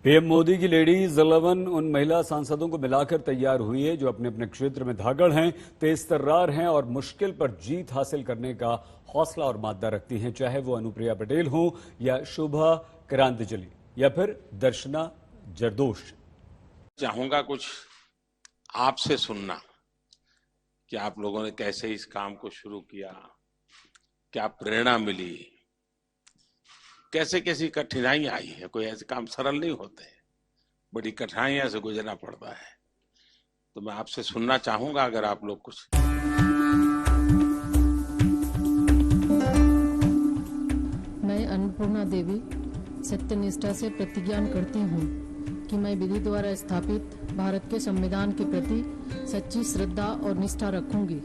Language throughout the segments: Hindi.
पीएम मोदी की लेडीज 11 उन महिला सांसदों को मिलाकर तैयार हुई है जो अपने अपने क्षेत्र में धागड़ हैं, तेज तर्रार हैं और मुश्किल पर जीत हासिल करने का हौसला और मादा रखती हैं, चाहे वो अनुप्रिया पटेल हो या शोभा क्रांतिजली या फिर दर्शना जरदोश। चाहूंगा कुछ आपसे सुनना कि आप लोगों ने कैसे इस काम को शुरू किया, क्या प्रेरणा मिली, कैसे कैसी कठिनाई आई है। कोई ऐसे काम सरल नहीं होते, बड़ी कठिनाइयों से गुजरना पड़ता है। तो मैं आपसे सुनना चाहूंगा अगर आप लोग कुछ। मैं अन्नपूर्णा देवी सत्यनिष्ठा से प्रतिज्ञा करती हूँ कि मैं विधि द्वारा स्थापित भारत के संविधान के प्रति सच्ची श्रद्धा और निष्ठा रखूंगी।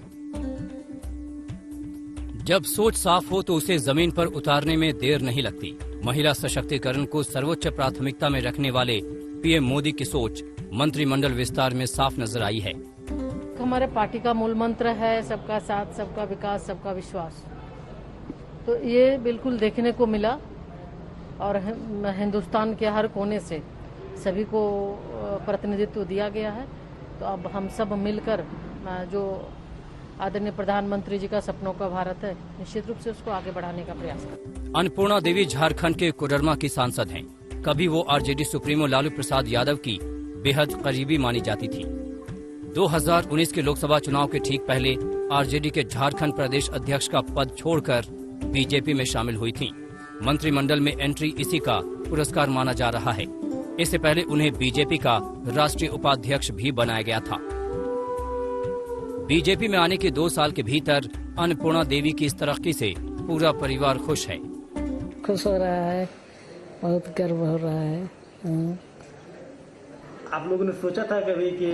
जब सोच साफ हो तो उसे जमीन पर उतारने में देर नहीं लगती। महिला सशक्तिकरण को सर्वोच्च प्राथमिकता में रखने वाले पीएम मोदी की सोच मंत्रिमंडल विस्तार में साफ नजर आई है। हमारे पार्टी का मूल मंत्र है सबका साथ, सबका विकास, सबका विश्वास। तो ये बिल्कुल देखने को मिला और हिंदुस्तान के हर कोने से सभी को प्रतिनिधित्व दिया गया है। तो अब हम सब मिलकर जो आदरणीय प्रधानमंत्री जी का सपनों का भारत है, निश्चित रूप से उसको आगे बढ़ाने का प्रयास करें। अन्नपूर्णा देवी झारखंड के कोडरमा की सांसद हैं। कभी वो आरजेडी सुप्रीमो लालू प्रसाद यादव की बेहद करीबी मानी जाती थी। 2019 के लोकसभा चुनाव के ठीक पहले आरजेडी के झारखंड प्रदेश अध्यक्ष का पद छोड़कर बीजेपी में शामिल हुई थीं। मंत्रिमंडल में एंट्री इसी का पुरस्कार माना जा रहा है। इससे पहले उन्हें बीजेपी का राष्ट्रीय उपाध्यक्ष भी बनाया गया था। बीजेपी में आने के 2 साल के भीतर अन्नपूर्णा देवी की इस तरक्की से पूरा परिवार खुश है। खुश हो रहा है, बहुत गर्व हो रहा है। आप लोगों ने सोचा था कभी कि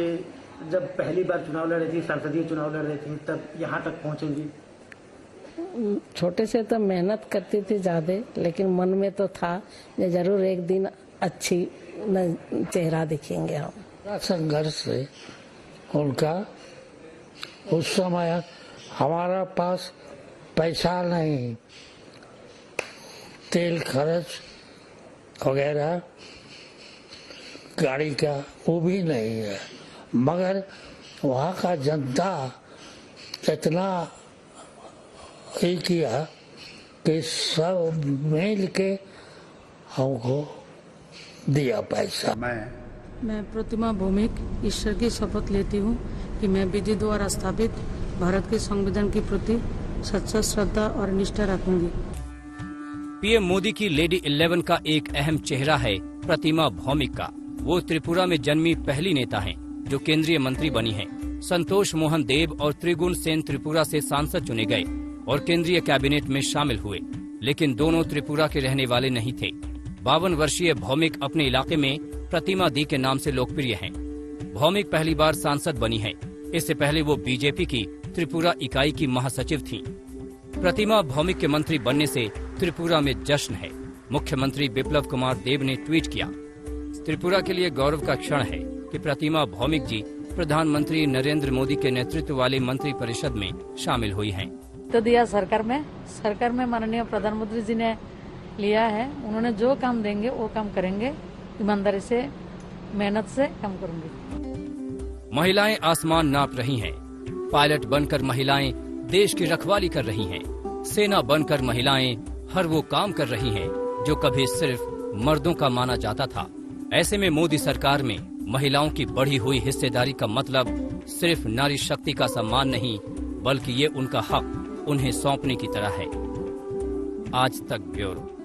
जब पहली बार चुनाव लड़ रही थी, संसदीय चुनाव लड़ रही थी, तब यहाँ तक पहुँचेंगी? छोटे से तो मेहनत करती थी ज्यादा, लेकिन मन में तो था कि जरूर एक दिन अच्छी चेहरा दिखेंगे हम। संघर्ष से उनका उस समय हमारा पास पैसा नहीं, तेल खर्च वगैरह गाड़ी का वो भी नहीं है, मगर वहाँ का जनता इतना ही किया कि सब मिल के हमको दिया पैसा। मैं प्रतिमा भौमिक ईश्वर की शपथ लेती हूँ कि मैं विधि द्वारा स्थापित भारत के संविधान के प्रति सच्चा श्रद्धा और निष्ठा रखूंगी। पीएम मोदी की लेडी 11 का एक अहम चेहरा है प्रतिमा भौमिक का। वो त्रिपुरा में जन्मी पहली नेता हैं जो केंद्रीय मंत्री बनी हैं। संतोष मोहन देव और त्रिगुण सेन त्रिपुरा से सांसद चुने गए और केंद्रीय कैबिनेट में शामिल हुए, लेकिन दोनों त्रिपुरा के रहने वाले नहीं थे। 52 वर्षीय भौमिक अपने इलाके में प्रतिमा दी के नाम से लोकप्रिय हैं। भौमिक पहली बार सांसद बनी है। इससे पहले वो बीजेपी की त्रिपुरा इकाई की महासचिव थीं। प्रतिमा भौमिक के मंत्री बनने से त्रिपुरा में जश्न है। मुख्यमंत्री बिप्लब कुमार देब ने ट्वीट किया, त्रिपुरा के लिए गौरव का क्षण है कि प्रतिमा भौमिक जी प्रधानमंत्री नरेंद्र मोदी के नेतृत्व वाली मंत्री परिषद में शामिल हुई हैं। तो दिया सरकार में माननीय प्रधानमंत्री जी ने लिया है। उन्होंने जो काम देंगे वो काम करेंगे, ईमानदारी से, मेहनत से काम करूंगी। महिलाएं आसमान नाप रही हैं। पायलट बनकर महिलाएं देश की रखवाली कर रही हैं। सेना बनकर महिलाएं हर वो काम कर रही हैं जो कभी सिर्फ मर्दों का माना जाता था। ऐसे में मोदी सरकार में महिलाओं की बढ़ी हुई हिस्सेदारी का मतलब सिर्फ नारी शक्ति का सम्मान नहीं, बल्कि ये उनका हक उन्हें सौंपने की तरह है। आज तक ब्यूरो।